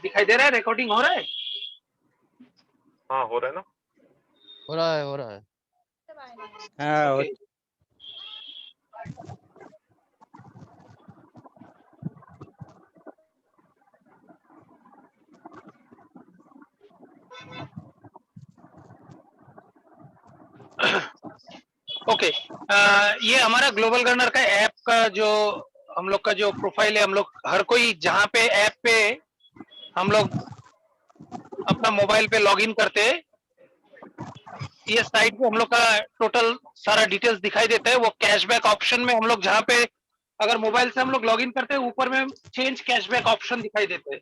दिखाई दे रहा है? रिकॉर्डिंग हो रहा है? हाँ हो रहा है ना। हो रहा है, हो रहा है। हाँ ओके। ओके, ये हमारा ग्लोबल गवर्नर का ऐप का जो हम लोग का जो प्रोफाइल है, हम लोग हर कोई जहाँ पे ऐप पे हम लोग अपना मोबाइल पे लॉगिन करते हैं, ये साइट पे हम लोग का टोटल सारा डिटेल्स दिखाई देता है। वो कैशबैक ऑप्शन में हम लोग जहाँ पे अगर मोबाइल से हम लोग लॉगिन करते हैं, ऊपर में चेंज कैशबैक ऑप्शन दिखाई देता है।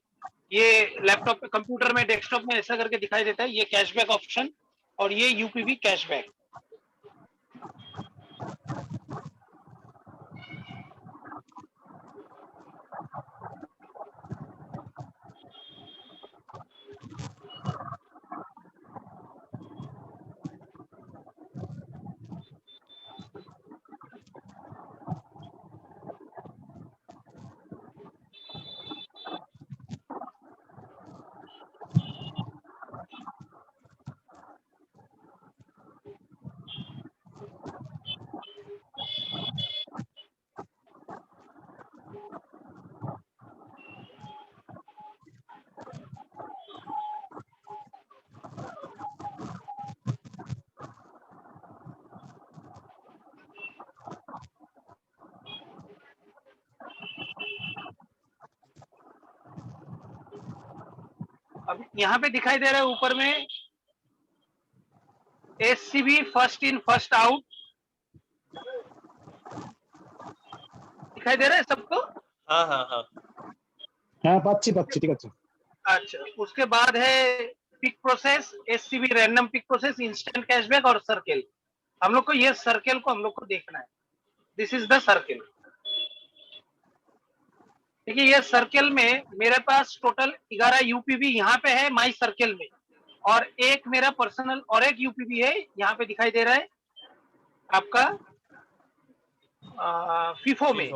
ये लैपटॉप पे, कंप्यूटर में, डेस्कटॉप में ऐसा करके दिखाई देता है, ये कैशबैक ऑप्शन और ये यूपीवी कैशबैक। अब यहाँ पे दिखाई दे रहा है ऊपर में SCB first in first out दिखाई दे रहा है सबको? हाँ हाँ हाँ हाँ पाচ্ছি ঠিক আছে। अच्छा, उसके बाद है pick process, SCB random pick process, instant cashback और सर्किल। हम लोग को ये सर्किल को हम लोग को देखना है। This is the circle. देखिए ये सर्किल में मेरे पास टोटल 11 यूपीवी यहाँ पे है माई सर्किल में, और एक मेरा पर्सनल और एक यूपीवी है यहाँ पे दिखाई दे रहा है आपका फीफो में।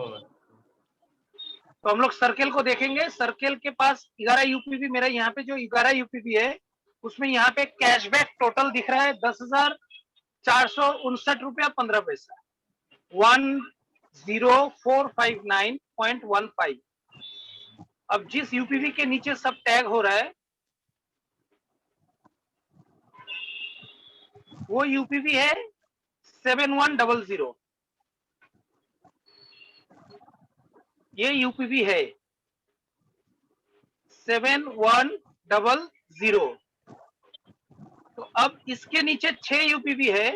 तो हम लोग सर्किल को देखेंगे। सर्किल के पास 11 यूपीवी, मेरा यहाँ पे जो 11 यूपीवी है उसमें यहाँ पे कैशबैक टोटल दिख रहा है 10,459 रुपया 15 पैसा, 10459.15। अब जिस यूपीवी के नीचे सब टैग हो रहा है वो यूपीवी है 7100। ये यूपीवी है 7100। तो अब इसके नीचे 6 यूपीवी है।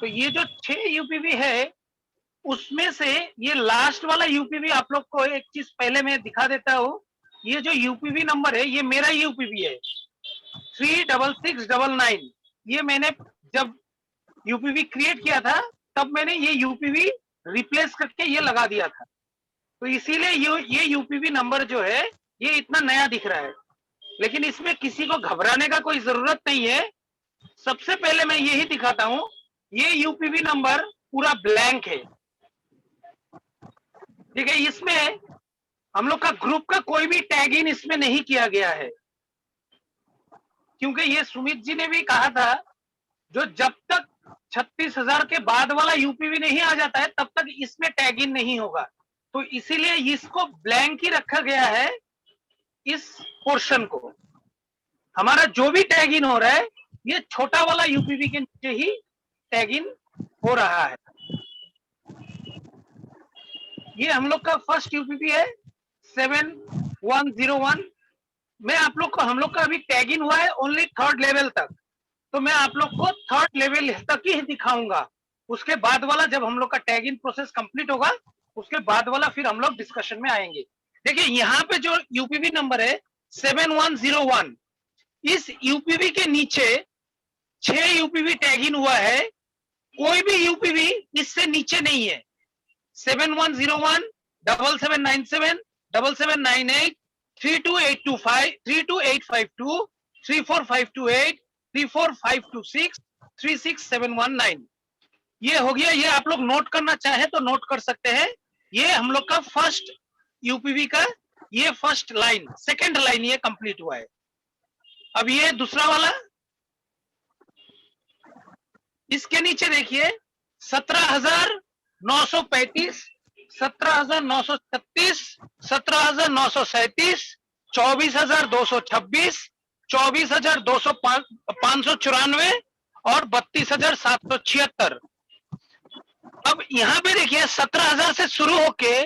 तो ये जो 6 यूपीवी है उसमें से ये लास्ट वाला यूपीवी, आप लोग को एक चीज पहले मैं दिखा देता हूँ। ये जो यूपीवी नंबर है ये मेरा यूपीवी है 36699। ये मैंने जब यूपीवी क्रिएट किया था तब मैंने ये यूपीवी रिप्लेस करके ये लगा दिया था। तो इसीलिए ये यूपीवी नंबर जो है ये इतना नया दिख रहा है, लेकिन इसमें किसी को घबराने का कोई जरूरत नहीं है। सबसे पहले मैं यही दिखाता हूं, ये यूपीवी नंबर पूरा ब्लैंक है। ठीक है, इसमें हम लोग का ग्रुप का कोई भी टैग इन इसमें नहीं किया गया है, क्योंकि ये सुमित जी ने भी कहा था जो जब तक 36,000 के बाद वाला यूपीवी नहीं आ जाता है तब तक इसमें टैग इन नहीं होगा। तो इसीलिए इसको ब्लैंक ही रखा गया है। इस पोर्शन को हमारा जो भी टैग इन हो रहा है ये छोटा वाला यूपीवी के नीचे ही टैग इन हो रहा है। ये हम लोग का फर्स्ट यूपीवी है 7101। मैं आप लोग को, हम लोग का अभी टैग इन हुआ है ओनली 3rd लेवल तक, तो मैं आप लोग को 3rd लेवल तक ही दिखाऊंगा। उसके बाद वाला जब हम लोग का टैग इन प्रोसेस कंप्लीट होगा उसके बाद वाला फिर हम लोग डिस्कशन में आएंगे। देखिए यहाँ पे जो यूपीवी नंबर है 7101, इस यूपीवी के नीचे 6 यूपीवी टैग इन हुआ है, कोई भी यूपीवी इससे नीचे नहीं है। 7101, 7797, 7798, 32825, 32852, 34528, 34526, 36719। ये हो गया। ये आप लोग नोट करना चाहे तो नोट कर सकते हैं। ये हम लोग का फर्स्ट यूपीवी का ये फर्स्ट लाइन, सेकंड लाइन ये कंप्लीट हुआ है। अब ये दूसरा वाला, इसके नीचे देखिए 17,935, 17,936, 17,937, 24,226, 24,594 और 32,776। अब यहाँ पे देखिए 17,000 से शुरू होके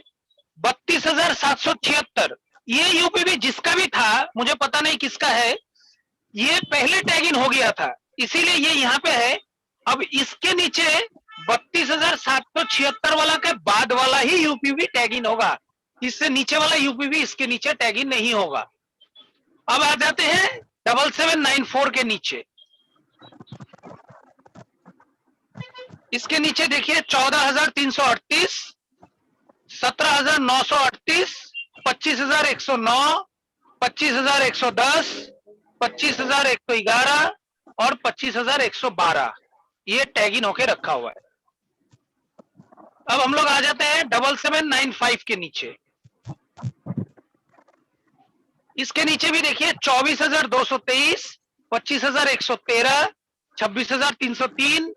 32,776, ये यूपीवी जिसका भी था, मुझे पता नहीं किसका है, ये पहले टैग इन हो गया था, इसीलिए ये यहाँ पे है। अब इसके नीचे 32,776 वाला के बाद वाला ही यूपीवी टैग इन होगा, इससे नीचे वाला यूपीवी इसके नीचे टैग इन नहीं होगा। अब आ जाते हैं 7794 के नीचे। इसके नीचे देखिए 14,338, 17,938, 25,109, 25,110, 25,111 और 25,112, ये टैग इन होके रखा हुआ है। अब हम लोग आ जाते हैं 7795 के नीचे। इसके नीचे भी देखिए 24,223, 25,113, 26,303,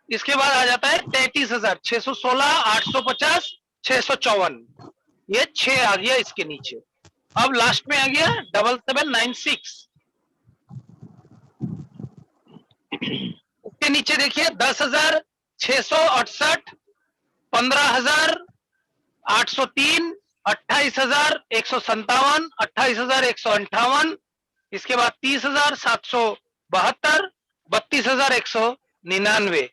इसके बाद आ जाता है 33,616, 850, 654, ये 6 आ गया इसके नीचे। अब लास्ट में आ गया 7796। उसके नीचे देखिए 10,668, 15,803, 28,157, 28,158, इसके बाद 30,772, 32,199।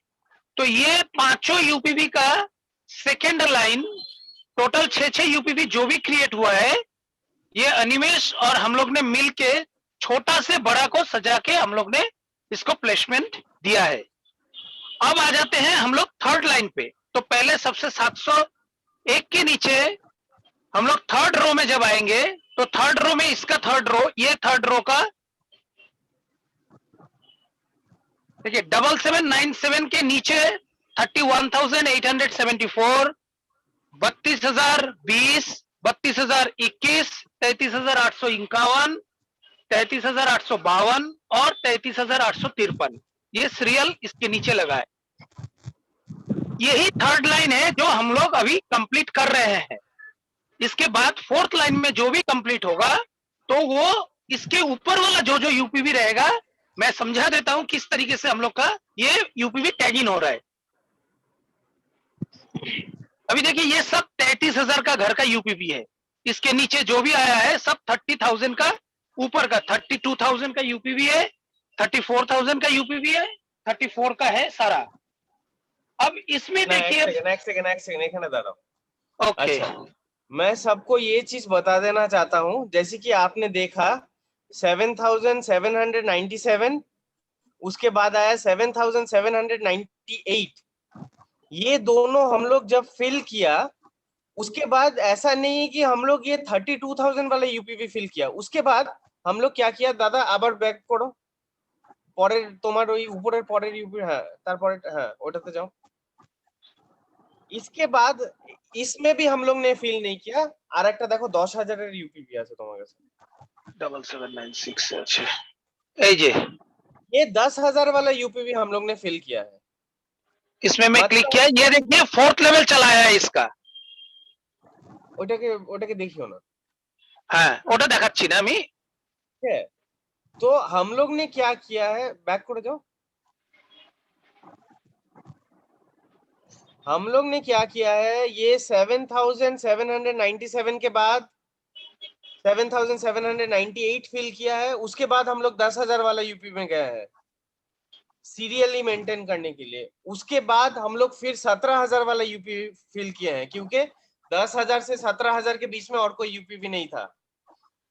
तो ये पांचों यूपीवी का सेकेंड लाइन, टोटल 6 यूपीवी जो भी क्रिएट हुआ है, ये अनिमेश और हम लोग ने मिलके छोटा से बड़ा को सजा के हम लोग ने इसको प्लेसमेंट दिया है। अब आ जाते हैं हम लोग थर्ड लाइन पे। तो पहले सबसे 701 के नीचे हम लोग थर्ड रो में जब आएंगे, तो थर्ड रो में इसका थर्ड रो, ये थर्ड रो का देखिए 7797 के नीचे 31,874, 32,020, 32,021, 33,851, 33,852 और 33,853, ये सीरियल इसके नीचे लगा है। यही थर्ड लाइन है जो हम लोग अभी कंप्लीट कर रहे हैं। इसके बाद फोर्थ लाइन में जो भी कंप्लीट होगा, तो वो इसके ऊपर वाला जो जो यूपीवी रहेगा, मैं समझा देता हूं किस तरीके से हम लोग का ये यूपीवी टैग इन हो रहा है। अभी देखिए ये सब 33,000 का घर का यूपीवी है। इसके नीचे जो भी आया है सब 30,000 का ऊपर का, 32,000 का यूपीवी है, 34,000 का यूपीवी है, 34 का है सारा। अब इसमें देखिए नेक्स्ट सेकंड दादा। ओके, अच्छा, मैं सबको ये चीज बता देना चाहता हूँ, जैसे कि आपने देखा 7,797, उसके बाद आया 7,798, ये दोनों हम लोग जब फिल किया, उसके बाद ऐसा नहीं है कि हम लोग ये 32,000 वाला यूपीवी फिल किया। उसके बाद हम लोग क्या किया दादा, আবার ব্যাক করো, পরের তোমার ওই উপরের পরের यूपी, হ্যাঁ তারপরে হ্যাঁ ওটাতে যাও। इसके बाद इसमें भी हम लोग ने फिल नहीं किया। আর একটা দেখো 10,000 এর यूपीवी আছে তোমার কাছে, 7796 আছে এই যে, ये 10,000 वाला यूपीवी हम लोग ने फिल किया है। इसमें मैं क्लिक किया, ये देखिए फोर्थ लेवल चला है इसका। ওটাকে দেখিও না, হ্যাঁ ওটা দেখাচ্ছি না আমি। ठीक है। तो हम लोग ने क्या किया है, बैक कर जाओ। हम लोग ने क्या किया है, ये 7,797 के बाद 7,798 फिल किया है। उसके बाद हम लोग 10,000 वाला यूपी में गए हैं सीरियली मेंटेन करने के लिए। उसके बाद हम लोग फिर 17,000 वाला यूपी फिल किए हैं, क्योंकि 10,000 से 17,000 के बीच में और कोई यूपीवी नहीं था।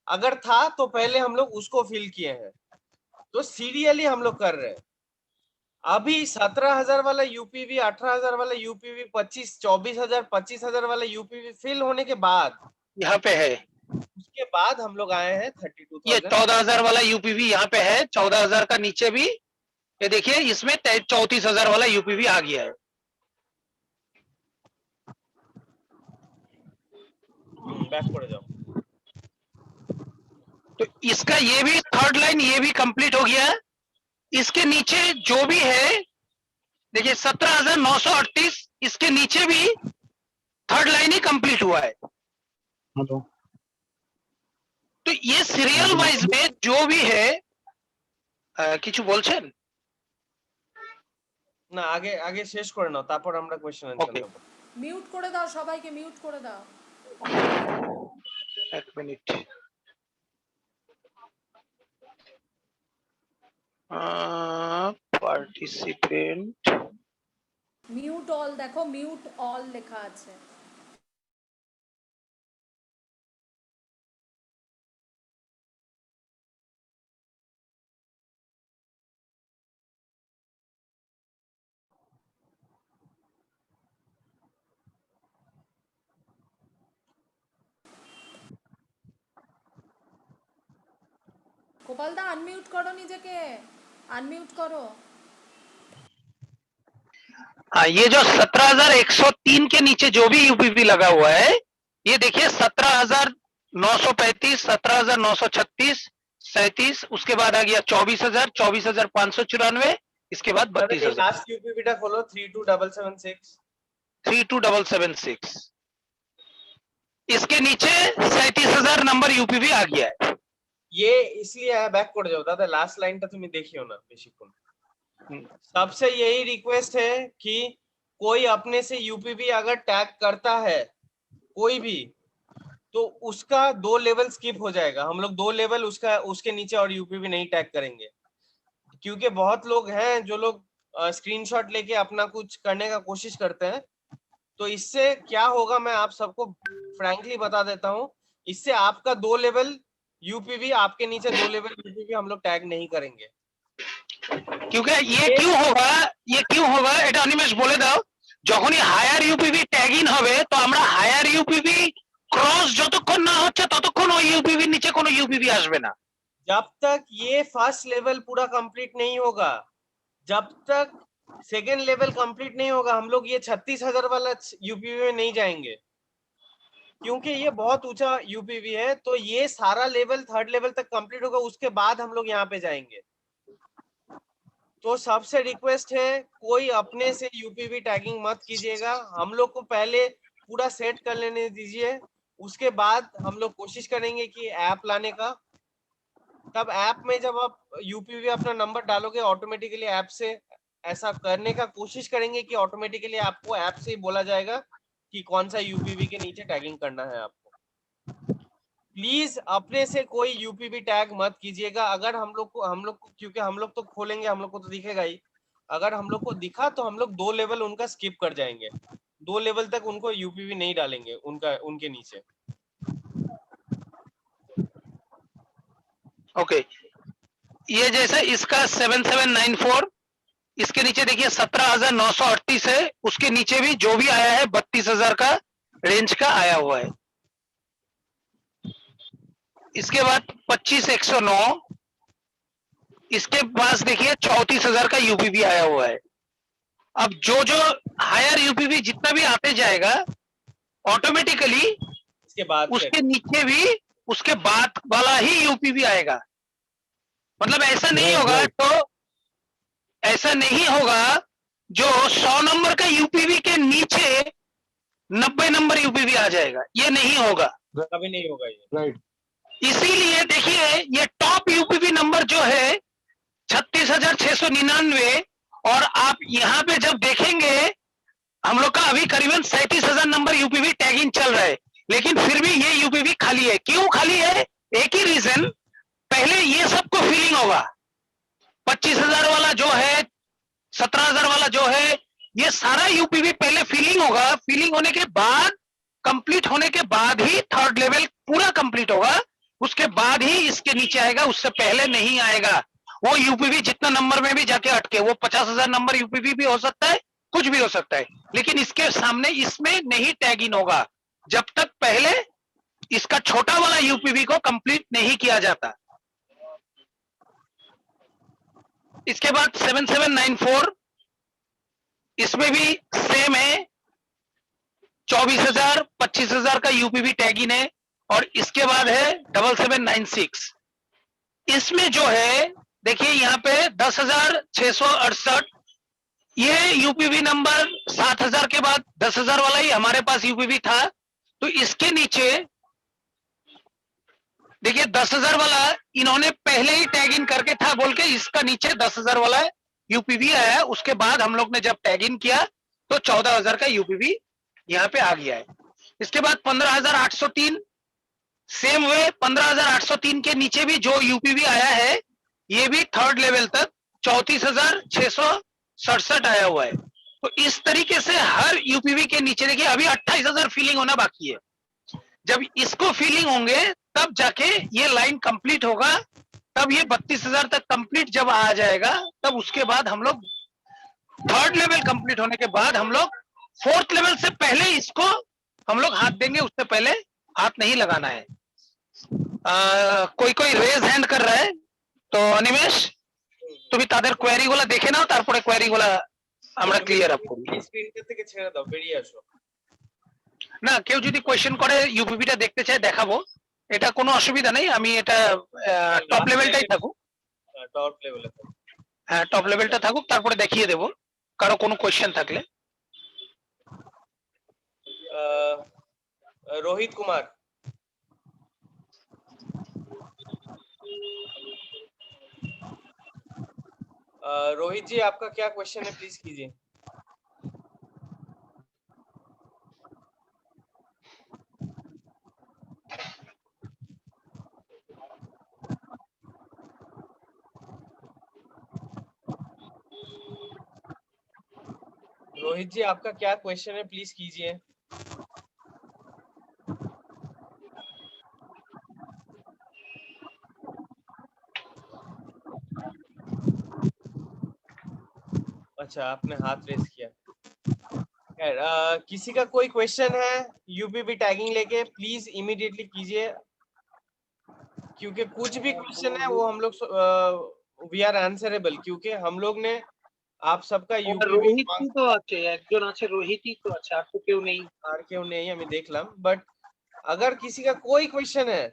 अगर था तो पहले हम लोग उसको फिल किए हैं। तो सीरियली हम लोग कर रहे हैं। अभी 17,000 वाला यूपीवी, 18,000 वाला यूपीवी, 25, 24,000, 25,000 वाला यूपीवी फिल होने के बाद यहाँ पे है, उसके बाद हम लोग आए हैं 32,000। ये 14,000 वाला यूपीवी यहाँ पे है, 14,000 का नीचे भी ये देखिए, इसमें 34,000 वाला यूपीवी आ गया है। बैक कर जाओ। तो इसका ये भी थर्ड लाइन ये भी कंप्लीट हो गया। इसके नीचे जो भी है देखिए 17,938, इसके नीचे भी थर्ड लाइन ही कंप्लीट हुआ है। हेलो तो ये सीरियल वाइज में जो भी है কিছু বলছেন? না আগে আগে শেষ করে নাও, তারপর আমরা কোশ্চেন আনসার Okay. নেব। মিউট করে দাও, সবাইকে মিউট করে দাও। এক মিনিট। পার্টিসিপেন্ট মিউট অল দেখো, মিউট অল লেখা আছে। গোপাল দা আনমিউট করো নিজেকে, আনমিউট করো। ये जो 17,103 के नीचे जो भी यूपीपी लगा हुआ है, ये देखिए 17,935, 17,936, 37, उसके बाद आ गया 24,000, 24,594, इसके बाद 32,000, লাস্ট ইউপিপিটা খোলো 32776। 32,776, इसके नीचे 37,000 नंबर यूपीपी आ गया है। ये इसलिए है, बैक করে যাও দাদা, লাস্ট লাইনটা তুমি দেখিও না বেশিক্ষণ। सबसे यही रिक्वेस्ट है कि कोई अपने से यूपीपी अगर टैग करता है कोई भी, तो उसका 2 लेवल स्किप हो जाएगा। हम लोग 2 लेवल उसका उसके नीचे और यूपीपी नहीं टैग करेंगे, क्योंकि बहुत लोग हैं जो लोग स्क्रीनशॉट लेके अपना कुछ करने का कोशिश करते हैं। तो इससे क्या होगा मैं आप सबको फ्रैंकली बता देता हूँ, इससे आपका 2 लेवल यूपीपी, आपके नीचे 2 लेवल यूपीपी हम लोग टैग नहीं करेंगे। क्योंकि ये क्यों होगा এটা অনিমেষ বলে দাও। যখনই হায়ার ইউপিভি ট্যাগ ইন হবে তো আমরা হায়ার ইউপিভি ক্রস যতক্ষণ না হচ্ছে ততক্ষণ ওই ইউপিভি নিচে কোনো ইউপিভি আসবে না। जब तक ये फर्स्ट लेवल पूरा कंप्लीट नहीं होगा, जब तक सेकेंड लेवल कंप्लीट नहीं होगा, हम लोग ये 36,000 वाला यूपीवी में नहीं जाएंगे, क्योंकि ये बहुत ऊंचा यूपीवी है। तो ये सारा लेवल थर्ड लेवल तक कंप्लीट होगा, उसके बाद हम लोग यहाँ पे जाएंगे। तो सबसे रिक्वेस्ट है कोई अपने से यूपीवी टैगिंग मत कीजिएगा, हम लोग को पहले पूरा सेट कर लेने दीजिए, उसके बाद हम लोग कोशिश करेंगे कि ऐप लाने का। तब ऐप में जब आप यूपीवी अपना नंबर डालोगे, ऑटोमेटिकली ऐप से ऐसा करने का कोशिश करेंगे कि ऑटोमेटिकली आपको ऐप से ही बोला जाएगा कि कौन सा यूपीवी के नीचे टैगिंग करना है आपको। प्लीज अपने से कोई यूपीवी टैग मत कीजिएगा। अगर हम लोग को क्योंकि हम लोग तो खोलेंगे, हम लोग को तो दिखेगा ही, अगर हम लोग को दिखा तो हम लोग 2 लेवल उनका स्किप कर जाएंगे, 2 लेवल तक उनको यूपीवी नहीं डालेंगे उनके नीचे। ओके, ये जैसे इसका 7794, इसके नीचे देखिए 17,938 है, उसके नीचे भी जो भी आया है 32,000 का रेंज का आया हुआ है। इसके बाद 25,109, इसके पास देखिए 34,000 का यूपीवी आया हुआ है। अब जो हायर यूपीवी जितना भी आते जाएगा ऑटोमेटिकली इसके बाद उसके नीचे भी उसके बाद वाला ही यूपीवी आएगा। मतलब ऐसा नहीं होगा, तो ऐसा नहीं होगा जो 100 नंबर का यूपीवी के नीचे 90 नंबर यूपीवी आ जाएगा, ये नहीं होगा, कभी नहीं होगा ये। राइट इसीलिए देखिए ये टॉप यूपीवी नंबर जो है 36,699, और आप यहाँ पे जब देखेंगे हम लोग का अभी करीबन 37,000 नंबर यूपीवी टैगिंग चल रहा है, लेकिन फिर भी ये यूपीवी खाली है। क्यों खाली है? एक ही रीजन, पहले ये सबको फीलिंग होगा। 25,000 वाला जो है, 17,000 वाला जो है, ये सारा यूपीवी पहले फीलिंग होगा। फीलिंग होने के बाद, कंप्लीट होने के बाद ही थर्ड लेवल पूरा कंप्लीट होगा, उसके बाद ही इसके नीचे आएगा, उससे पहले नहीं आएगा। वो यूपीवी जितना नंबर में भी जाके अटके, वो 50,000 नंबर यूपीवी भी हो सकता है, कुछ भी हो सकता है, लेकिन इसके सामने इसमें नहीं टैग इन होगा जब तक पहले इसका छोटा वाला यूपीवी को कंप्लीट नहीं किया जाता। इसके बाद 7794, इसमें भी सेम है, 24,000, 25,000 का यूपीवी टैग इन है, और इसके बाद है 7796, इसमें जो है देखिए यहाँ पे 10,668 ये यूपीवी नंबर 7,000 के बाद 10,000 वाला ही हमारे पास यूपीवी था। तो इसके नीचे देखिए 10,000 वाला इन्होंने पहले ही टैग इन करके था बोल के इसका नीचे 10,000 वाला यूपीवी आया। उसके बाद हम लोग ने जब टैग इन किया तो 14,000 का यूपीवी यहाँ पे आ गया है। इसके बाद 15,803 सेम वे 15,803 के नीचे भी जो यूपीवी आया है ये भी थर्ड लेवल तक 34,667 आया हुआ है। तो इस तरीके से हर यूपीवी के नीचे देखिए अभी 28,000 फीलिंग होना बाकी है। जब इसको फीलिंग होंगे तब जाके ये लाइन कंप्लीट होगा, तब ये 32,000 तक कंप्लीट जब आ जाएगा तब उसके बाद हम लोग थर्ड लेवल कंप्लीट होने के बाद हम लोग फोर्थ लेवल से पहले इसको हम लोग हाथ देंगे, उससे पहले हाथ नहीं लगाना है। कोई रेज हैंड कर रहा है तो अनिमेश তুমি তাদের কোয়েরি গুলো দেখে নাও তারপরে কোয়েরি গুলো আমরা ক্লিয়ার আপ করি। স্ক্রিন থেকে ছেড়ে দাও, বেরিয়ে আসো। না কেউ যদি কোয়েশ্চেন করে ইউপিভিটা দেখতে চায় দেখাবো, এটা কোনো অসুবিধা নেই। আমি এটা টপ লেভেলটাই থাকুক, টপ লেভেলে থাকুক, হ্যাঁ টপ লেভেলটা থাকুক, তারপরে দেখিয়ে দেবো কারো কোনো কোয়েশ্চেন থাকলে। रोहित कुमार, रोहित जी आपका क्या क्वेश्चन है, प्लीज कीजिए। रोहित जी आपका क्या क्वेश्चन है, प्लीज कीजिए। अच्छा आपने हाथ रेस किया। खैर किसी का कोई क्वेश्चन है यूपीवी टैगिंग लेके प्लीज इमीडिएटली कीजिए, क्योंकि कुछ भी क्वेश्चन है वो हम लोग वी आर आंसरेबल, क्योंकि हम लोग ने आप सबका यूपीवी তো আছে একজন আছে রোহিতই তো আছে, আর তো কেউ নেই। আর কেউ নেই আমি দেখলাম, बट अगर किसी का कोई क्वेश्चन है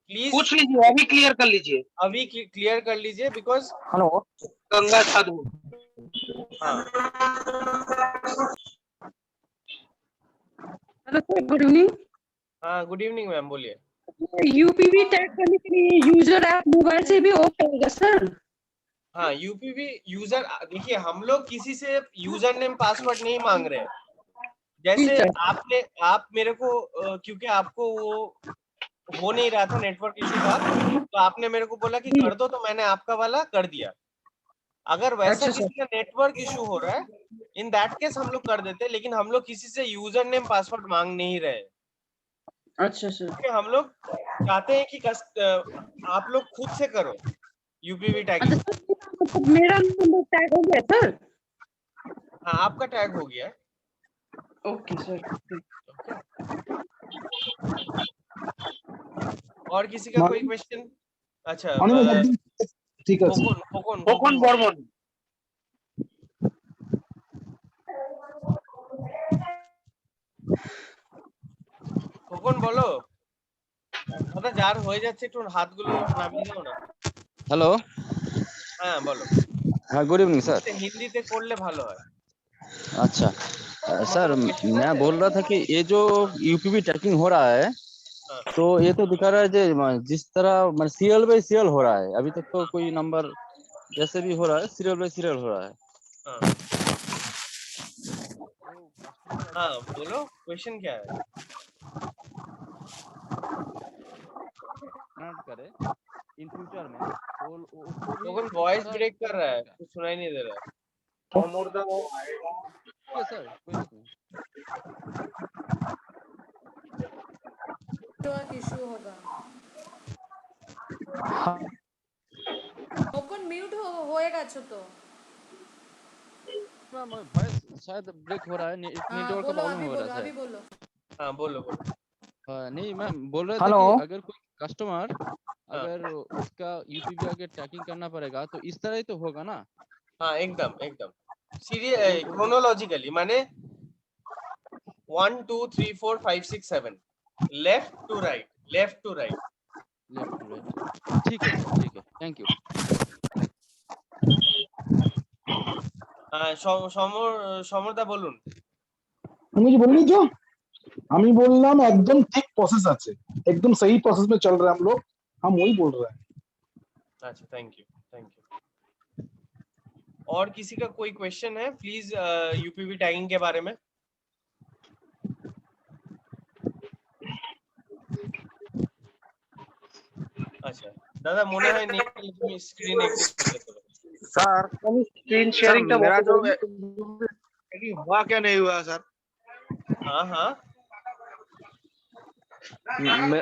प्लीज पूछ लीजिए, अभी क्लियर कर लीजिए। अभी क्लियर कर लीजिए, बिकॉज हेलो गंगा साधु हाँ हेलो सर, गुड इवनिंग। हाँ गुड इवनिंग मैम, बोलिए। यूपीवी टैग करने के लिए यूजर ऐप मोबाइल से भी ओपन होगा सर? हाँ यूपीवी यूजर, देखिए हम लोग किसी से यूजर नेम पासवर्ड नहीं मांग रहे हैं। जैसे आप मेरे को क्योंकि आपको वो हो नहीं रहा था नेटवर्क इशू था, तो आपने मेरे को बोला कि कर दो, तो मैंने आपका वाला कर दिया। अगर वैसा अच्छा, किसी का नेटवर्क इशू हो रहा है, इन दैट केस हम लोग कर देते, लेकिन हम लोग किसी से यूजर नेम पासवर्ड मांग नहीं रहे। अच्छा सर, हम लोग चाहते हैं कि आप लोग खुद से करो यूपीवी टैगिंग। अच्छा सर, मेरा नंबर टैग हो गया सर? हाँ आपका टैग हो गया। Okay sir. और किसी का कोई क्वेश्चन? अच्छा ঠিক আছে খোকন বর্মন। খোকন বলো দাদা, যার হয়ে যাচ্ছে একটু হাতগুলো নামিয়ে দাও না। हेलो, হ্যাঁ বলো। हाँ गुड इवनिंग सर। হিন্দিতে করলে ভালো হয়। अच्छा सर, मैं बोल रहा था कि ये जो यूपीवी ट्रैकिंग हो रहा है तो ये तो दिखा रहा है जिस तरह मतलब सीरियल बाय सीरियल हो रहा है। अभी तक तो कोई नंबर जैसे भी हो रहा है सीरियल बाय सीरियल हो रहा है। हाँ बोलो क्वेश्चन क्या है। करे इन फ्यूचर में लोगन वॉइस ब्रेक कर रहा है, कुछ सुनाई नहीं दे रहा है। सर कोई नहीं। नेटवर्क इशू होगा। ओपन म्यूट होएगा तो वॉइस शायद ब्रेक हो रहा है, नेटवर्क का बोलो, प्रॉब्लम अभी हो बोलो, रहा है। अभी बोलो। हाँ बोलो बोलो। नहीं मैं बोल रहा था हेलो। कि अगर कोई कस्टमर अगर उसका यूपीवी आगे ट्रैकिंग करना पड़ेगा तो इस तरह ही तो होगा ना? हाँ एकदम एकदम सीरियल क्रोनोलॉजिकली, माने 1 2 3 4 5 6 7 left to right, left to right. Left to right. ठीक है सर, ठीक है, थैंक यू। সমরদা বলুন। আমি কি বলিনি তো, আমি বললাম एकदम ठीक प्रोसेस আছে, एकदम सही प्रोसेस में चल रहे हैं हम लोग, हम वही बोल रहे हैं। अच्छा, थैंक यू। और किसी का कोई क्वेश्चन है प्लीज यूपीवी टैगिंग के बारे में? আচ্ছা দাদা, মনে হয় নেট তুমি স্ক্রিন একটু শেয়ার করো। सर स्क्रीन सर शेयरिंग मेरा जो तो हुआ क्या नहीं हुआ सर? हाँ हाँ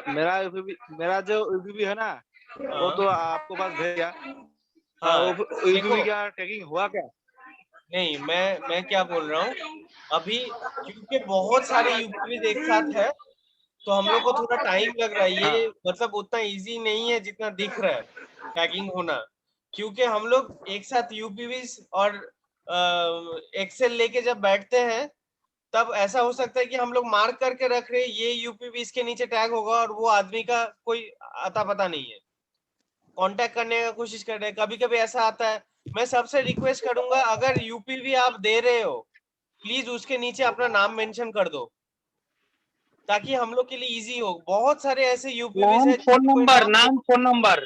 मेरा जो यूपीबी है ना, वो तो आपको पास भेज दिया। हाँ, वो देखो यूपीबी का टैगिंग हुआ क्या? नहीं, मैं क्या बोल रहा हूँ, अभी क्योंकि बहुत सारे यूपीवी एक साथ है तो हम लोग को थोड़ा टाइम लग रहा है। ये मतलब उतना इजी नहीं है जितना दिख रहा है टैगिंग होना, क्योंकि हम लोग एक साथ यूपीवी और एक्सेल लेके जब बैठते हैं तब ऐसा हो सकता है कि हम लोग मार्क करके रख रहे हैं ये यूपीवी इसके नीचे टैग होगा और वो आदमी का कोई अता पता नहीं है, कांटेक्ट करने का कोशिश कर रहे हैं, कभी कभी ऐसा आता है। मैं सबसे रिक्वेस्ट करूंगा, अगर यूपीवी आप दे रहे हो प्लीज उसके नीचे अपना नाम मेंशन कर दो ताकि हम लोग के लिए इजी हो। बहुत सारे ऐसे यूपीवी नाम है, फोन नंबर, नाम फोन नंबर,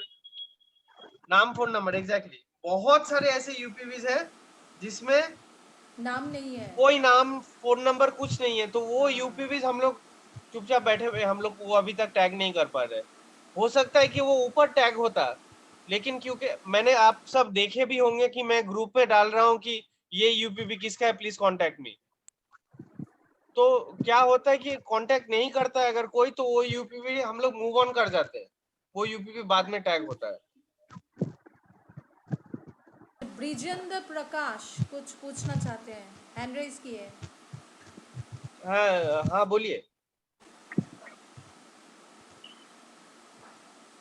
नाम फोन नंबर, एग्जैक्टली। बहुत सारे ऐसे यूपीवी है जिसमें नाम नहीं है, कोई नाम फोन नंबर कुछ नहीं है, तो वो यूपीवी हम लोग चुपचाप बैठे हुए, हम लोग वो अभी तक टैग नहीं कर पा रहे। हो सकता है कि वो ऊपर टैग होता, लेकिन क्योंकि मैंने आप सब देखे भी होंगे कि मैं ग्रुप में डाल रहा हूँ कि ये यूपीवी किसका है, प्लीज कांटेक्ट मी। तो क्या होता है कि कांटेक्ट नहीं करता है अगर कोई, तो वो यूपीवी हम लोग मूव ऑन कर जाते हैं, वो यूपीवी बाद में टैग होता है। ब्रिजेंद्र प्रकाश कुछ पूछना चाहते हैं, हैंड रेज किए। हाँ हाँ बोलिए।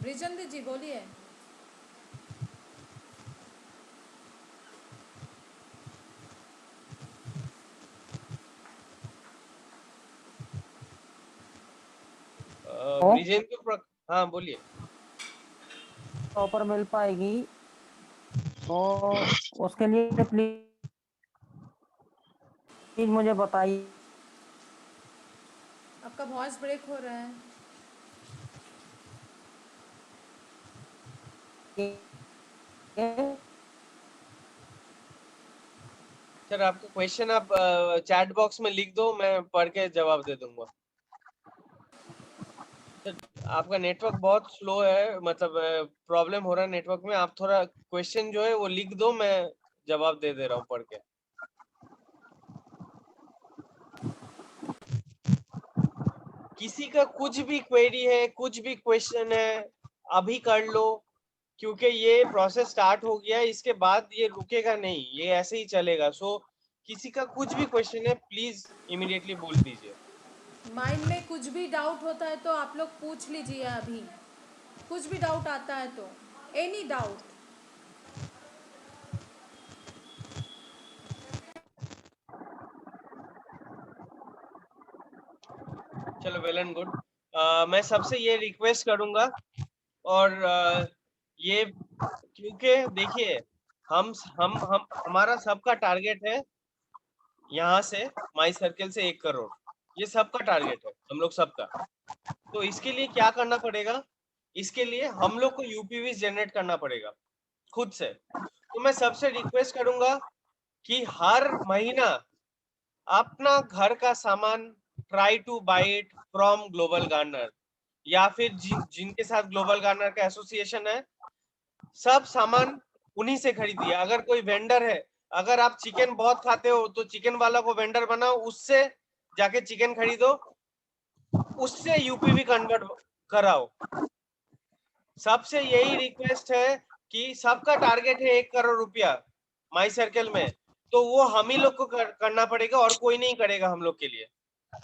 ब्रिजेंद्र जी बोलिए। हाँ बोलिए। ऑफर मिल पाएगी तो उसके लिए प्लीज मुझे बताइए। आपका वॉइस ब्रेक हो रहा है। सर आपका क्वेश्चन आप चैट बॉक्स में लिख दो, मैं पढ़ के जवाब दे दूंगा। सर आपका नेटवर्क बहुत स्लो है, मतलब प्रॉब्लम हो रहा है नेटवर्क में। आप थोड़ा क्वेश्चन जो है वो लिख दो, मैं जवाब दे रहा हूँ पढ़ के। किसी का कुछ भी क्वेरी है, कुछ भी क्वेश्चन है, अभी कर लो, क्योंकि ये प्रोसेस स्टार्ट हो गया है, इसके बाद ये रुकेगा नहीं, ये ऐसे ही चलेगा। सो किसी का कुछ भी क्वेश्चन है प्लीज इमीडिएटली बोल दीजिए। माइंड में कुछ भी डाउट होता है तो आप लोग पूछ लीजिए अभी, कुछ भी डाउट आता है तो, एनी डाउट। चलो, वेल एंड गुड। मैं सबसे ये रिक्वेस्ट करूंगा, और ये क्योंकि देखिए हम हमारा सबका टारगेट है यहाँ से माई सर्कल से 1 करोड़, ये सबका टारगेट है हम लोग सबका। तो इसके लिए क्या करना पड़ेगा, इसके लिए हम लोग को यूपीवी जनरेट करना पड़ेगा खुद से। तो मैं सबसे रिक्वेस्ट करूंगा कि हर महीना अपना घर का सामान try to buy it from global gardener, या फिर जिनके साथ ग्लोबल गार्डनर का एसोसिएशन है, सब सामान उन्हीं से खरीदिए। अगर कोई वेंडर है, अगर आप चिकन बहुत खाते हो तो चिकन वाला को वेंडर बनाओ, उससे जाके चिकन खरीदो, उससे यूपीवी कन्वर्ट कराओ। सबसे यही रिक्वेस्ट है कि सबका टारगेट है 1 करोड़ रुपया माई सर्कल में, तो वो हम ही लोग को करना पड़ेगा और कोई नहीं करेगा हम लोग के लिए।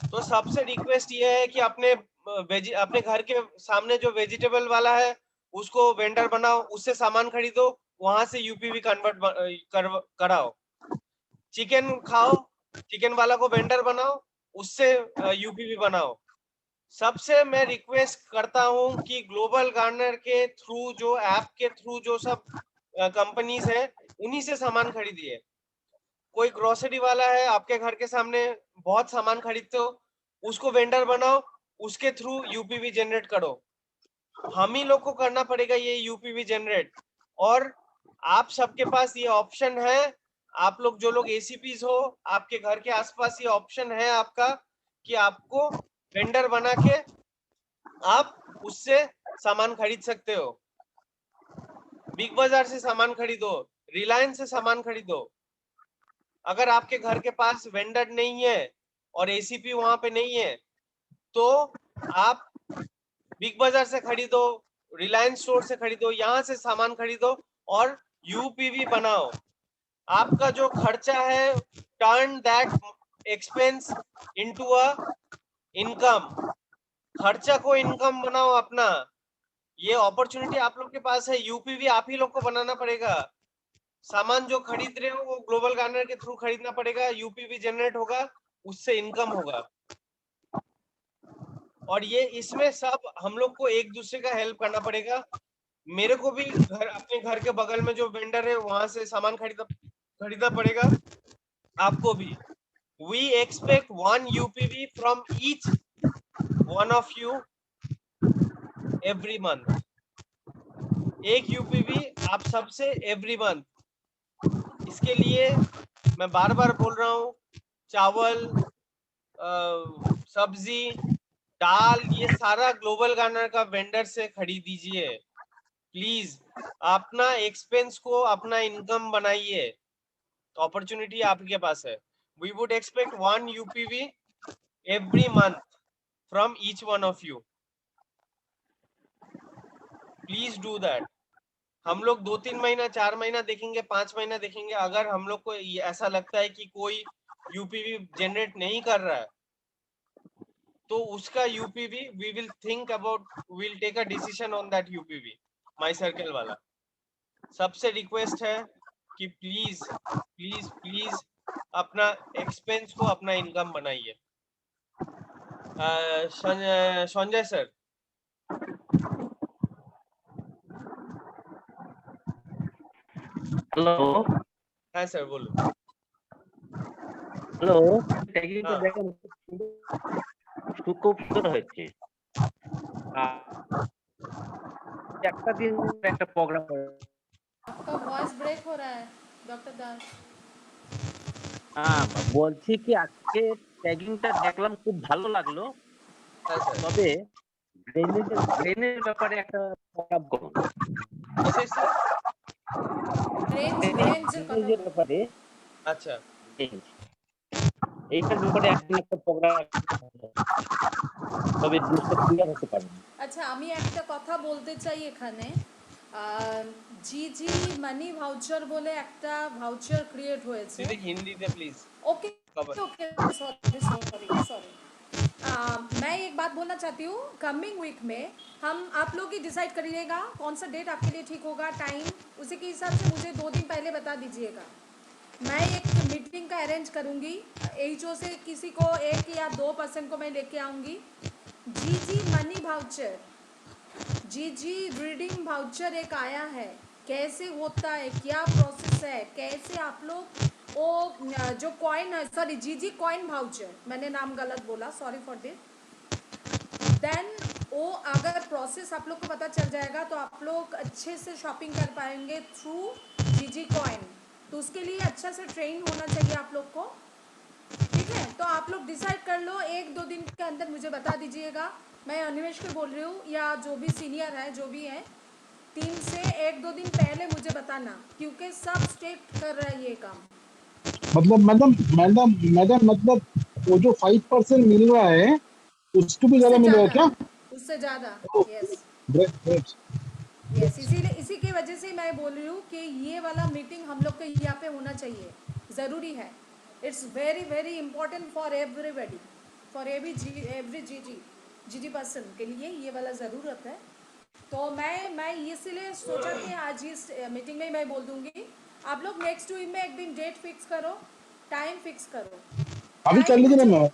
तो सबसे रिक्वेस्ट ये है कि अपने घर के सामने जो वेजिटेबल वाला है उसको वेंडर बनाओ, उससे सामान खरीदो, वहां से यूपीवी कन्वर्ट कराओ। चिकन खाओ, चिकन वाला को वेंडर बनाओ, उससे यूपीवी बनाओ। सबसे मैं रिक्वेस्ट करता हूं कि ग्लोबल गार्नर के थ्रू, जो ऐप के थ्रू जो सब कंपनीज है, उन्हीं से सामान खरीदिए। कोई ग्रोसरी वाला है आपके घर के सामने, बहुत सामान खरीदते हो, उसको वेंडर बनाओ, उसके थ्रू यूपीवी जनरेट करो। हम ही लोग को करना पड़ेगा ये यूपीवी जनरेट। और आप सबके पास ये ऑप्शन है, आप लोग जो लोग एसीपीज हो, आपके घर के आसपास ये ऑप्शन है आपका कि आपको वेंडर बना के आप उससे सामान खरीद सकते हो। बिग बाजार से सामान खरीदो, रिलायंस से सामान खरीदो। अगर आपके घर के पास वेंडर नहीं है और एसीपी वहां पे नहीं है, तो आप बिग बाजार से खरीदो, रिलायंस स्टोर से खरीदो, यहाँ से सामान खरीदो और यूपीवी बनाओ। आपका जो खर्चा है, turn that expense into a income. खर्चा को इनकम बनाओ अपना। ये अपॉर्चुनिटी आप लोग के पास है। यूपीवी आप ही लोग को बनाना पड़ेगा। सामान जो खरीद रहे हो वो ग्लोबल गार्नर के थ्रू खरीदना पड़ेगा, यूपीवी जनरेट होगा, उससे इनकम होगा। और ये इसमें सब हम लोग को एक दूसरे का हेल्प करना पड़ेगा। मेरे को भी अपने घर के बगल में जो वेंडर है वहां से सामान खरीदना पड़ेगा, आपको भी। We expect 1 UPV from each one of you every month. एक यूपीवी आप सबसे एवरी मंथ। इसके लिए मैं बार बार बोल रहा हूँ, चावल, सब्जी, दाल, ये सारा ग्लोबल गार्नर का वेंडर से खरीदीजिए प्लीज। अपना एक्सपेंस को अपना इनकम बनाइए। अपॉर्चुनिटी आपके पास है। We would expect 1 UPV every month from each one of you. Please do that. हम लोग 2-3 महीना, 4 महीना देखेंगे, 5 महीना देखेंगे। अगर हम लोग को ऐसा लगता है कि कोई यूपीवी जनरेट नहीं कर रहा है, तो उसका यूपीवी we will think about, we'll take a decision on that UPV, my circle वाला। सबसे रिक्वेस्ट है कि प्लीज प्लीज प्लीज अपना एक्सपेंस को अपना इनकम बनाइए। संजय सर। হ্যালো হ্যাঁ স্যার বলুন। হ্যালো ট্যাগিংটা হ্যাঁ। দেখেন খুব সুন্দর হয়েছে। একটা দিন একটা প্রোগ্রাম आपका वॉइस ब्रेक हो रहा है डॉक्टर दास। বলছি কি আজকে ট্যাগিংটা দেখলাম, খুব ভালো লাগলো। হ্যাঁ স্যার। তবে ব্রেনের ব্যাপারে একটা প্রোগ্রাম করুন। কিসের স্যার? ব্রেনের ব্যাপারে। আচ্ছা। এইটার ব্যাপারে একটা প্রোগ্রাম, তবে জিনিসটা ক্লিয়ার হতে পারে। আচ্ছা, আমি একটা কথা বলতে চাই এখানে। জিজি মানি ভাউচার বলে একটা ভাউচার ক্রিয়েট হয়েছে। দিদি হিন্দিতে प्लीज। Okay okay, sorry. मैं एक बात बोलना चाहती हूँ। कमिंग वीक में हम आप लोग ही डिसाइड करिएगा कौन सा डेट आपके लिए ठीक होगा, टाइम। उसी के हिसाब से मुझे 2 दिन पहले बता दीजिएगा। मैं एक मीटिंग का अरेंज करूँगी। एचओ से किसी को 1 या 2% को मैं लेके आऊँगी। जीजी मनी भाउचर, जीजी रीडिंग भाउचर एक आया है। कैसे होता है, क्या प्रोसेस है, कैसे आप लोग वो जो कॉइन है, सॉरी जीजी कॉइन भाउचर, मैंने नाम गलत बोला, सॉरी फॉर दिस। देन वो अगर प्रोसेस आप लोग को पता चल जाएगा तो आप लोग अच्छे से शॉपिंग कर पाएंगे थ्रू जीजी कॉइन। तो उसके लिए अच्छा से ट्रेन होना चाहिए आप लोग को, ठीक है। तो आप लोग डिसाइड कर लो, 1-2 दिन के अंदर मुझे बता दीजिएगा। मैं अनिमेश को बोल रही हूँ, या जो भी सीनियर है, जो भी है, 3 से 1-2 दिन पहले मुझे बताना, क्योंकि सब स्टेट कर रहा है ये काम। मतलब मैडम मतलब वो जो 5% मिल रहा है उसको भी ज्यादा मिल रहा है क्या? उससे ज्यादा, यस ग्रेट। यस। इसीलिए इसी की वजह से मैं बोल रही हूँ कि ये वाला मीटिंग हम लोग के यहाँ पे होना चाहिए, ज़रूरी है। It's very very important for everybody, for every जीजी पर्सन के लिए ये वाला ज़रूरत है। तो मैं इसलिए सोचा कि आज इस मीटिंग में मैं बोल दूंगी। आप लोग नेक्स्ट वीक में एक दिन डेट फिक्स करो, टाइम फिक्स करो। अभी कर लीजिए ना मैम।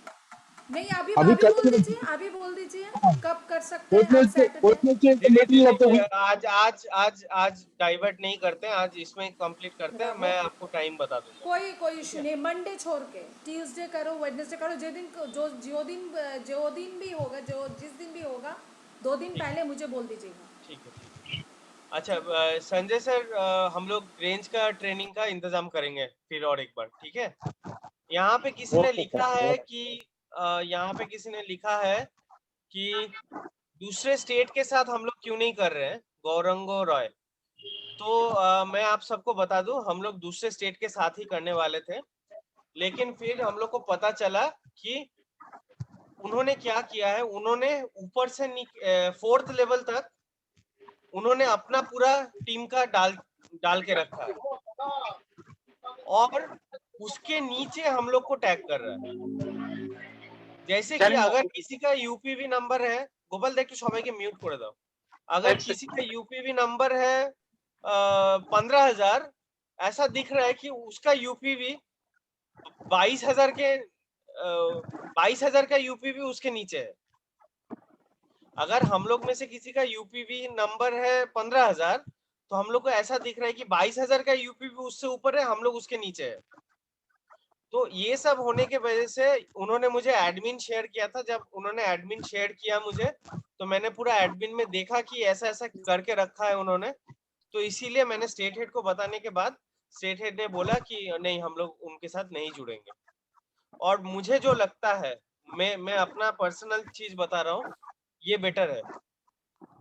नहीं अभी अभी अभी कल बोल दीजिए, अभी बोल दीजिए कब कर सकते हैं आप सैटरडे। आज डाइवर्ट नहीं करते हैं, आज इसमें कंप्लीट करते हैं, मैं आपको टाइम बता दूंगा। कोई इशू नहीं, मंडे छोड़ के ट्यूसडे करो, वेडनेसडे करो, जो दिन भी होगा, जो जिस दिन भी होगा 2 दिन पहले मुझे बोल दीजिएगा। ठीक है। अच्छा संजय सर, हम लोग रेंज का ट्रेनिंग का इंतजाम करेंगे फिर और एक बार, ठीक है। यहाँ पे किसी ने लिखा है कि यहाँ पे किसी ने लिखा है कि दूसरे स्टेट के साथ हम लोग क्यों नहीं कर रहे हैं, गौरंगो रॉय। तो मैं आप सबको बता दूं, हम लोग दूसरे स्टेट के साथ ही करने वाले थे, लेकिन फिर हम लोग को पता चला कि उन्होंने क्या किया है, उन्होंने ऊपर से 4th लेवल तक उन्होंने अपना पूरा टीम का डाल के रखा है और उसके नीचे हम लोग को टैग कर रहा है। जैसे कि अगर किसी का यूपीवी नंबर है, गोपाल देख के सबाई के म्यूट कर दो, अगर किसी का यूपीवी नंबर है 15,000, ऐसा दिख रहा है कि उसका यूपीवी 22,000 के 22,000 का यूपीवी उसके नीचे है। अगर हम लोग में से किसी का यूपीवी नंबर है 15,000, तो हम लोग को ऐसा दिख रहा है कि 22,000 का यूपीवी उससे ऊपर है, हम लोग उसके नीचे है। तो ये सब होने के वजह से उन्होंने मुझे एडमिन शेयर किया था। जब उन्होंने एडमिन शेयर किया मुझे, तो मैंने पूरा एडमिन में देखा कि ऐसा ऐसा करके रखा है उन्होंने। तो इसीलिए मैंने स्टेट हेड को बताने के बाद स्टेट हेड ने बोला कि नहीं, हम लोग उनके साथ नहीं जुड़ेंगे। और मुझे जो लगता है, मैं अपना पर्सनल चीज बता रहा हूँ, ये बेटर है,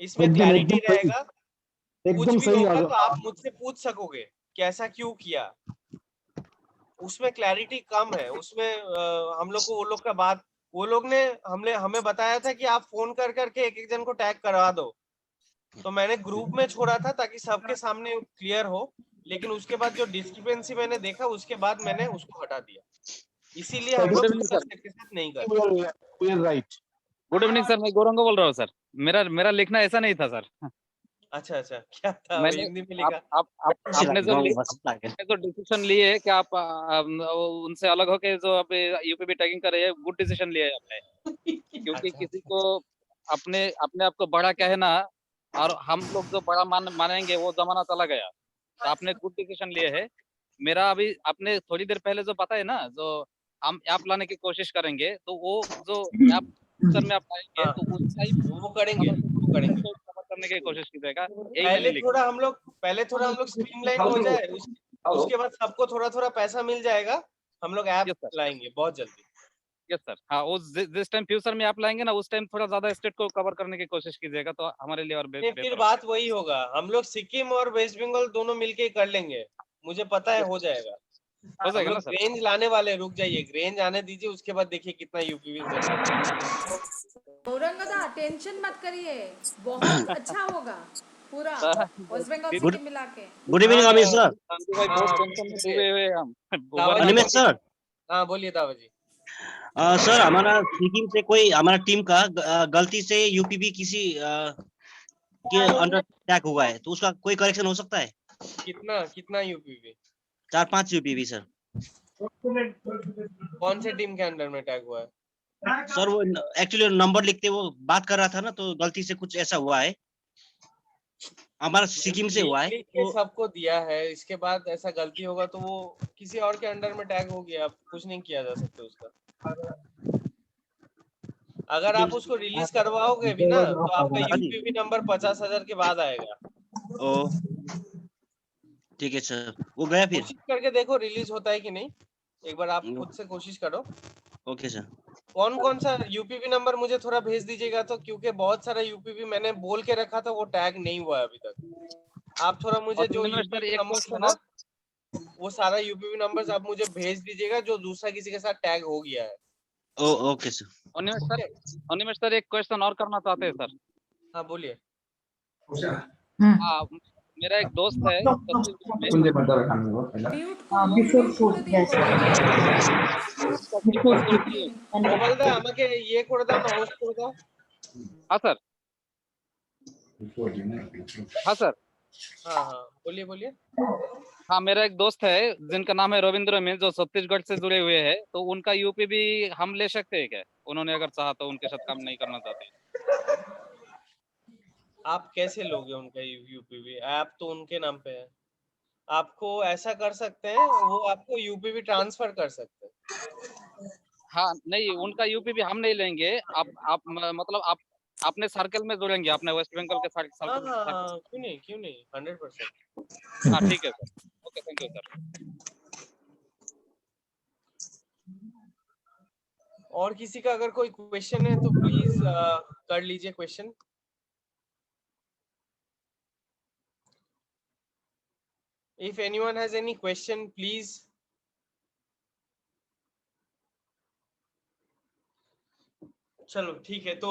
इसमें क्लैरिटी रहेगा। कुछ भी होगा तो आप मुझसे पूछ सकोगे कि ऐसा क्यों किया। उसमें क्लैरिटी कम है, उसमें हम लोग को वो लोग का बात, वो लोग ने हमें बताया था कि आप फोन कर करके एक एक जन को टैग करवा दो। तो मैंने ग्रुप में छोड़ा था ताकि सबके सामने क्लियर हो, लेकिन उसके बाद जो डिस्क्रिपेंसी मैंने देखा, उसके बाद मैंने उसको हटा दिया। इसीलिए हम लोग के साथ नहीं कर। राइट। गुड इवनिंग सर, मैं गौरंग बोल रहा हूँ सर। मेरा लिखना ऐसा नहीं था सर। अच्छा क्या था? मैंने हिंदी में लिखा। आपने जो डिसीजन लिए है कि आप उनसे अलग होके जो आप यूपीबी टैगिंग कर रहे हैं, गुड डिसीजन लिया है आपने। क्योंकि किसी को अपने आप को बड़ा कहना और हम लोग जो बड़ा मानेंगे, वो जमाना चला गया। तो आपने गुड डिसीजन लिए है। मेरा अभी आपने थोड़ी देर पहले जो बताया ना, जो हम ऐप लाने की कोशिश करेंगे, तो वो जो ऐप फ्यूचर में आप लाएंगे, तो उसका ही वो करेंगे कवर करने की कोशिश कीजिएगा। पहले थोड़ा हम लोग स्ट्रीमलाइन हो जाए, उसके बाद सबको थोड़ा थोड़ा पैसा मिल जाएगा, हम लोग ऐप लाएंगे बहुत जल्दी। Yes sir. हाँ, जिस टाइम फ्यूचर में आप लाएंगे ना, उस टाइम थोड़ा ज्यादा स्टेट को कवर करने की कोशिश कीजिएगा, तो हमारे लिए और फिर बात वही होगा, हम लोग सिक्किम और वेस्ट बंगाल दोनों मिलके कर लेंगे, मुझे पता है हो जाएगा। हो जाएगा ना सर। रेंज लाने वाले, रुक जाइए, रेंज आने दीजिए, उसके बाद देखिए कितना यूपीवी। औरंगाबाद टेंशन मत करिए, बहुत अच्छा होगा पूरा वेस्ट बंगाल सिक्किम मिला के। Good evening Amit sir. बहुत टेंशन में डूबे हुए हम। अनिमेश सर। हाँ बोलिए दावा जी। सर, हमारा सिक्किम से कोई हमारा टीम का गलती से यूपीबी किसी के अंडर टैग हुआ है, तो उसका कोई करेक्शन हो सकता है? कितना यूपीवी? 4-5 यूपीवी सर। कौन से टीम के अंडर में टैग हुआ है? सर वो एक्चुअली नंबर लिखते वो बात कर रहा था ना, तो गलती से कुछ ऐसा हुआ है, हमारा सिक्किम से हुआ है। तो सबको दिया है, इसके बाद ऐसा गलती होगा तो वो किसी और के अंडर में टैग हो गया, कुछ नहीं किया जा सकता उसका। अगर आप उसको रिलीज करवाओगे भी ना, तो आपका यूपीवी नंबर 50,000 के बाद आएगा। ओ ठीक है सर, वो गया फिर। कोशिश करके देखो रिलीज होता है कि नहीं, एक बार आप खुद से कोशिश करो। Okay sir. कौन सा यूपीवी नंबर मुझे थोड़ा भेज दीजिएगा, तो क्योंकि बहुत सारा यूपीवी मैंने बोल के रखा था, वो टैग नहीं हुआ है अभी तक। आप थोड़ा मुझे जो यूपीवी नंबर ना, वो सारा यूपीवी नंबर्स आप मुझे भेज दीजिएगा जो दूसरा किसी के साथ टैग हो गया है। Okay sir. अनिमेश सर एक क्वेश्चन और करना चाहते हैं सर। हाँ बोलिए। हाँ, मेरा एक दोस्त है, আমাকে ইয়ে করে দাও না, হোস্ট করে দাও। हाँ सर। हाँ सर। हाँ हाँ बोलिए बोलिए। हाँ, मेरा एक दोस्त है जिनका नाम है रविंद्र में, जो छत्तीसगढ़ से जुड़े हुए हैं, तो उनका यूपी भी हम ले सकते हैं क्या? उन्होंने अगर चाहा तो, उनके साथ काम नहीं करना चाहते। आप कैसे लोगे उनका यूपीवी? ऐप तो उनके नाम पे है। आपको ऐसा कर सकते हैं, वो आपको यूपीवी ट्रांसफर कर सकते हैं। हाँ नहीं, उनका यूपी भी हम नहीं लेंगे। आप मतलब आप अपने सर्कल में जोड़ेंगे, अपने वेस्ट बंगाल के हाँ सर्कल। हाँ क्यों नहीं 100%। हाँ ठीक है sir, okay, thank you sir. और किसी का अगर कोई क्वेश्चन है तो प्लीज कर लीजिए question. If anyone has any question, please. चलो ठीक है, तो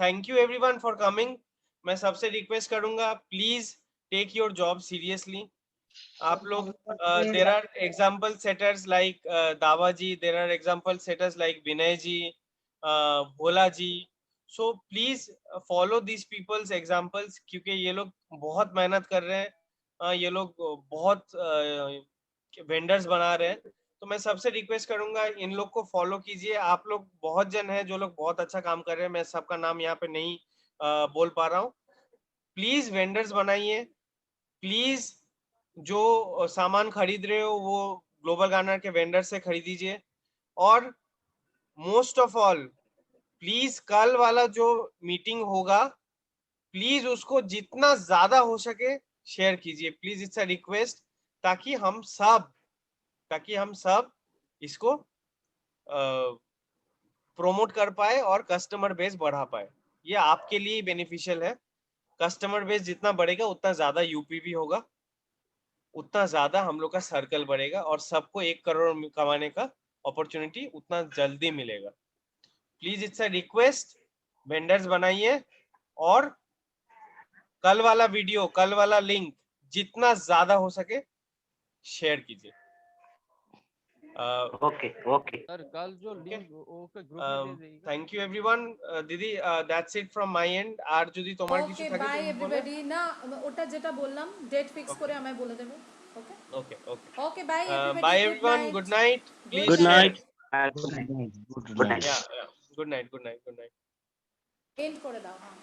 thank you everyone for coming. मैं सबसे रिक्वेस्ट करूंगा, please take your job seriously. आप लोग there are example setters like Dawa ji, there are example setters like Vinay ji, Bhola ji. So please follow this people's examples, क्योंकि ये लोग बहुत मेहनत कर रहे हैं, ये लोग बहुत वेंडर्स बना रहे हैं। तो मैं सबसे रिक्वेस्ट करूंगा, इन लोग को फॉलो कीजिए। आप लोग बहुत जन हैं जो लोग बहुत अच्छा काम कर रहे हैं, मैं सबका नाम यहाँ पे नहीं बोल पा रहा हूँ। प्लीज वेंडर्स बनाइए, प्लीज जो सामान खरीद रहे हो वो ग्लोबल गार्नर के वेंडर से खरीदीजिए। और मोस्ट ऑफ ऑल, प्लीज कल वाला जो मीटिंग होगा, प्लीज उसको जितना ज्यादा हो सके शेयर कीजिए, प्लीज, इट्स अ रिक्वेस्ट, ताकि हम सब इसको प्रोमोट कर पाए और कस्टमर बेस बढ़ा पाए। ये आपके लिए बेनिफिशियल है। कस्टमर बेस जितना बढ़ेगा उतना ज्यादा यूपीवी होगा, उतना ज्यादा हम लोग का सर्कल बढ़ेगा, और सबको 1 करोड़ कमाने का अपॉर्चुनिटी उतना जल्दी मिलेगा। Please it's a request, vendors बनाइए, और कल वाला वीडियो, कल वाला लिंक जितना ज्यादा हो सके शेयर कीजिए। ओके ओके सर कल जो लिंक ओके ग्रुप में दे देगा। Thank you everyone. दीदी that's it from my end. আর যদি তোমার কিছু ওকে থাকে বাই তুমি বলো। এভরিবডি। না ওটা যেটা বললাম ডেট ফিক্স করে আমায় বলে দেবে। Okay okay okay okay bye everybody, bye good everyone, night. Good night, please Good share. night. Good night good good night. Night या good night, good night, good night. End করে দাও। হ্যাঁ